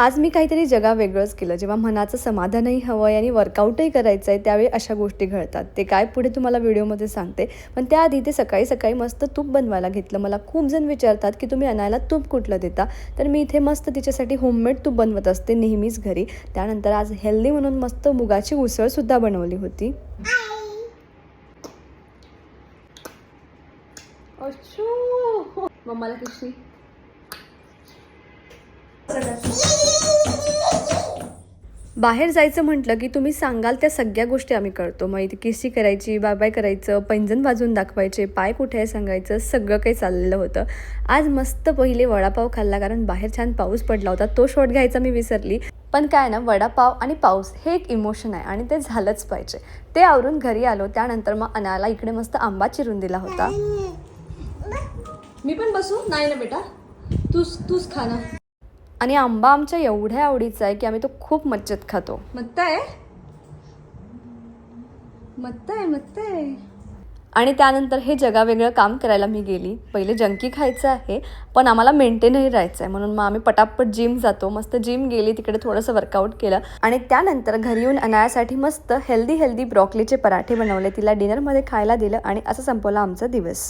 आज मी काहीतरी जगावेगळंच केलं. जेव्हा मनाचं समाधानही हवं आहे आणि वर्कआउटही करायचं आहे, त्यावेळी अशा गोष्टी घडतात. ते काय पुढे तुम्हाला व्हिडिओमध्ये सांगते. पण त्याआधी ते सकाळी सकाळी मस्त तूप बनवायला घेतलं. मला खूप जण विचारतात की तुम्ही अनायला तूप कुठलं देता, तर मी इथे मस्त तिच्यासाठी होममेड तूप बनवत असते नेहमीच घरी. त्यानंतर आज हेल्दी म्हणून मस्त मुगाची उसळसुद्धा बनवली होती. अच्छा, मम्माला कशी बाहेर जायचं म्हटलं की तुम्ही सांगाल त्या सगळ्या गोष्टी आम्ही करतो. मग इथे किस्सी करायची, बाय बाय करायचं, पैंजण वाजवून दाखवायचे, पाय कुठे आहे सांगायचं, सगळं काही चाललेलं होतं. आज मस्त पहिले वडापाव खाल्ला, कारण बाहेर छान पाऊस पडला होता. तो शॉट घ्यायचा मी विसरली. पण काय ना, वडापाव आणि पाऊस हे एक इमोशन आहे आणि ते झालंच पाहिजे. ते आवरून घरी आलो. त्यानंतर मग अनाला इकडे मस्त आंबा चिरून दिला होता. मी पण बसू? नाही ना बेटा, तूच खा ना. आणि आंबा आमच्या एवढ्या आवडीचा आहे की आम्ही तो खूप मज्जेत खातो. मत्त आहे. आणि त्यानंतर हे जगावेगळं काम करायला मी गेली. पहिले जंकी खायचं आहे, पण आम्हाला मेंटेनही राहायचं आहे, म्हणून मग आम्ही पटापट जिम जातो. मस्त जिम गेली, तिकडे थोडंसं वर्कआउट केलं आणि त्यानंतर घरी येऊन अनायासाठी मस्त हेल्दी ब्रॉकलीचे पराठे बनवले, तिला डिनरमध्ये खायला दिलं आणि असं संपवला आमचा दिवस.